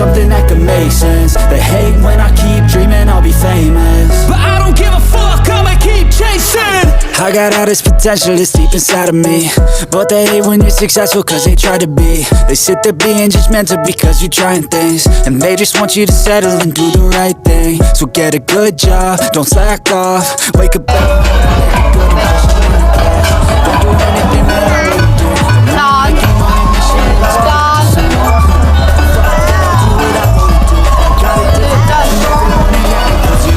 something that could make sense. They hate when I keep dreaming I'll be famous, but I don't give a fuck, I'ma keep chasing. I got all this potential that's deep inside of me, but they hate when you're successful cause they try to be. They sit there being judgmental because you're trying things, and they just want you to settle and do the right thing. So get a good job, don't slack off, wake up every morning, make a good impression when you class. Don't do anything that I wouldn't do. I'm making money, mission is God. Do what I wanna do. Got it different passion every morning, yeah, because you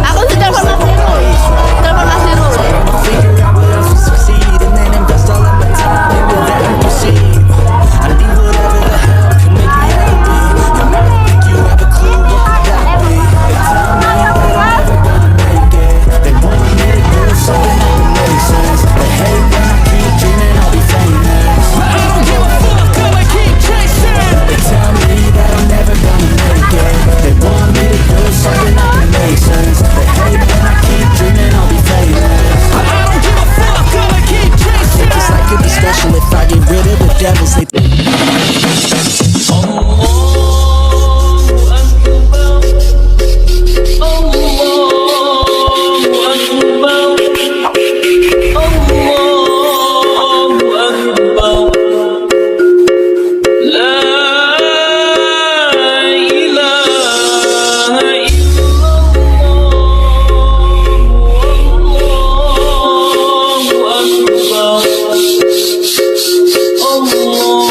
Aku sudah pernah tiru. figure out what else will succeed, and then invest all of my time into that and proceed. I need whatever the hell can make me happy, and I don't think you have a clue what could that be. They tell me that I'm never gonna make it. They want me to do something that can make sense. They hate when I keep dreaming I'll be famous, but I don't give a fuck, I'ma keep chasing. They tell me that I'm never gonna make it. They want me to do something that can make sense. They hate when I keep dreaming I'll be famous, but I don't give a fuck, I'ma keep chasing. Just like it'd be special if I get rid of the devils. They Allah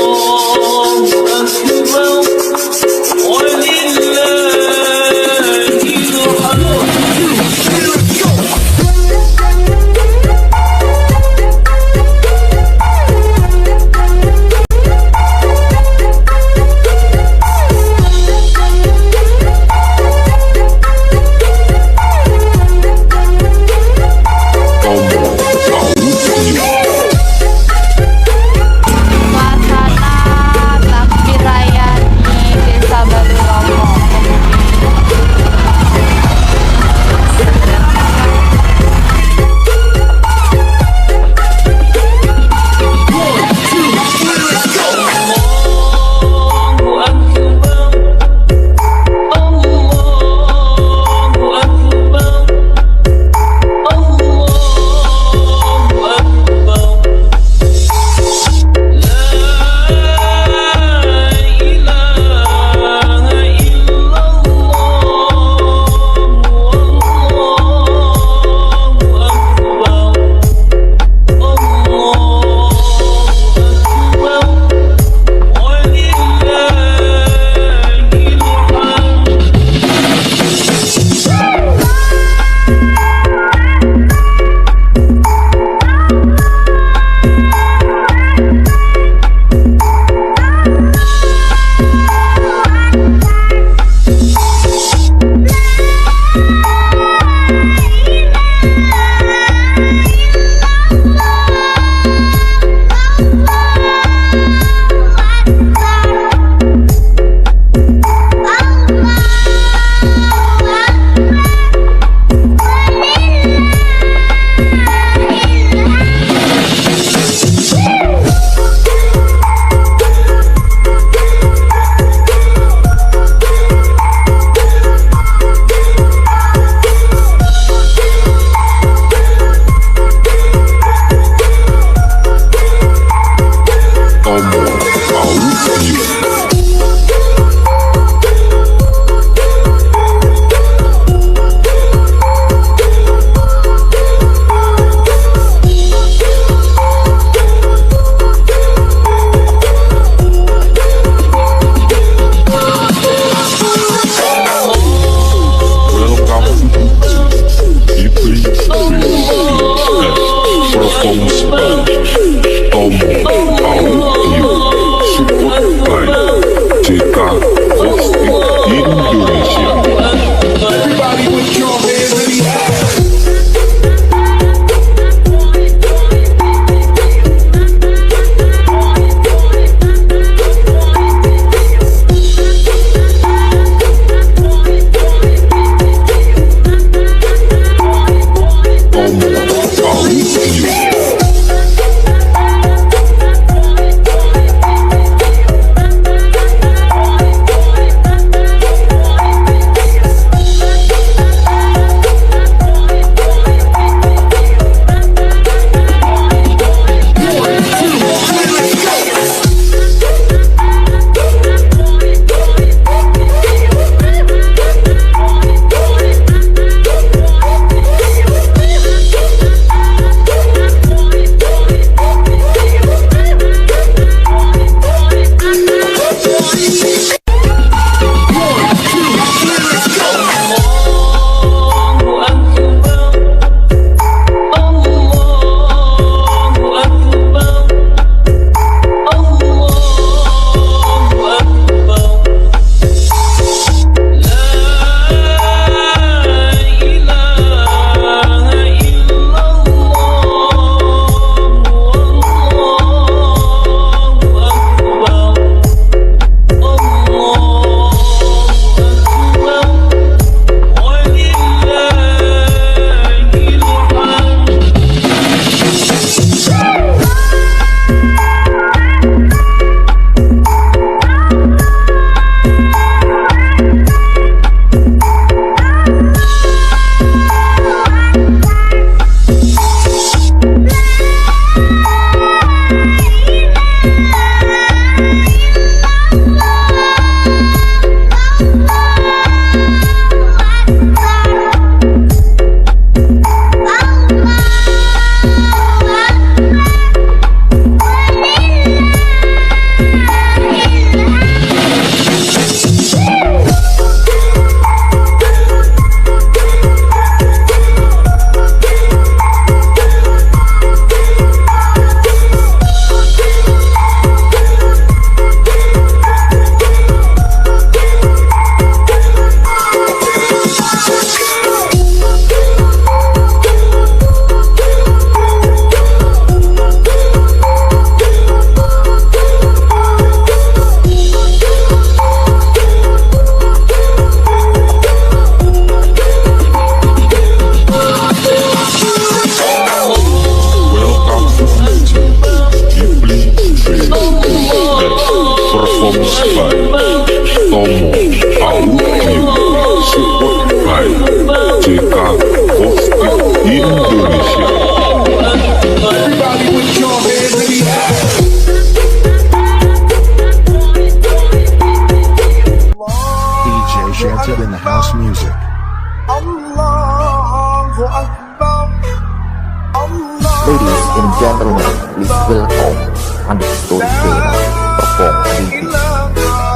kurang tepung biji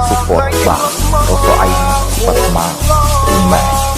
support bang rosok air pasma rumah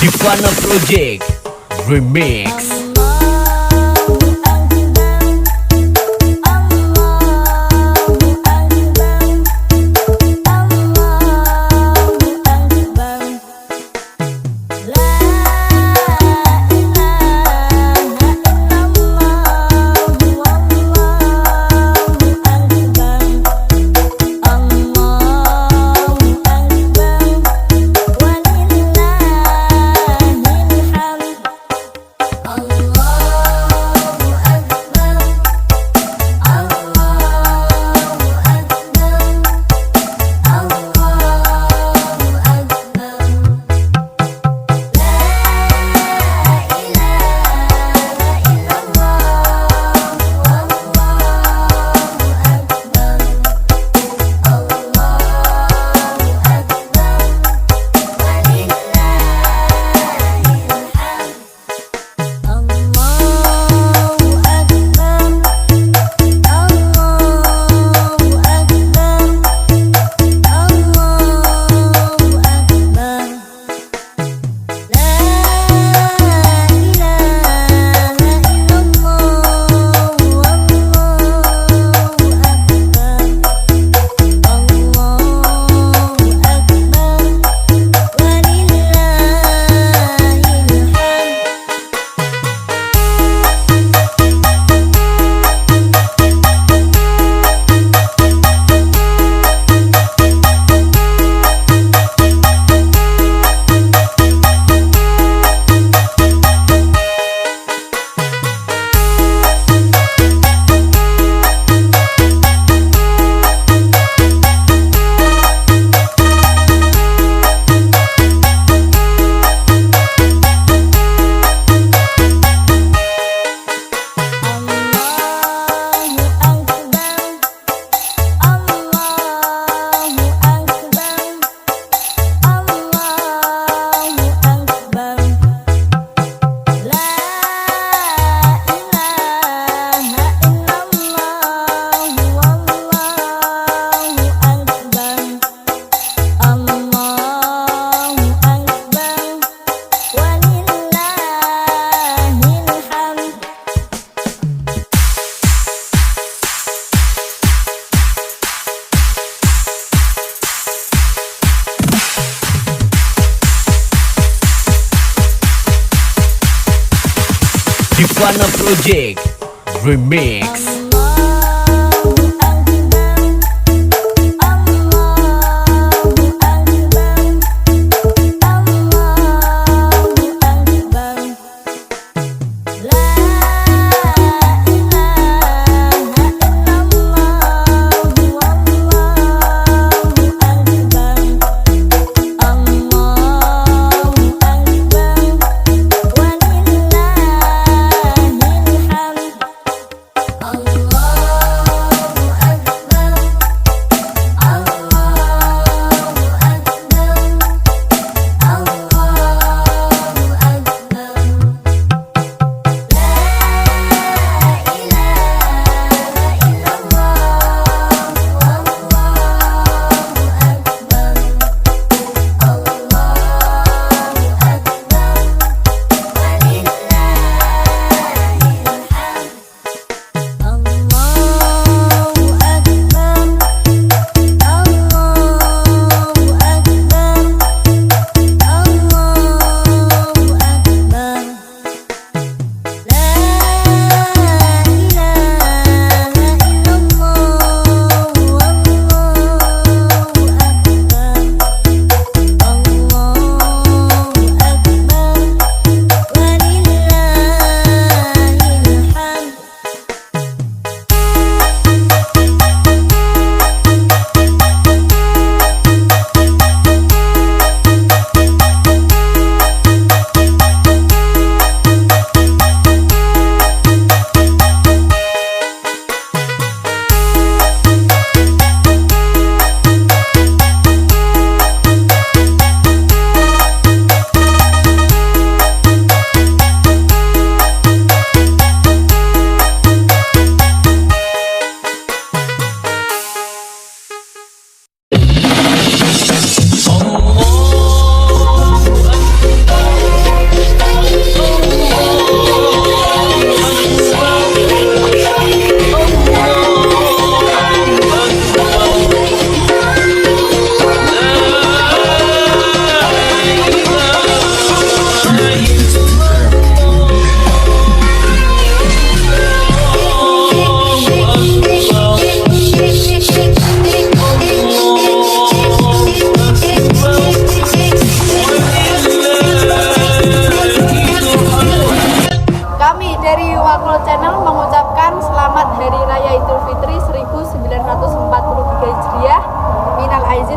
Divana Project Remix. Divana Project Remix. Allah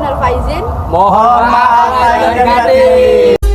wal faizin. Mohon maaf lahir dan batin.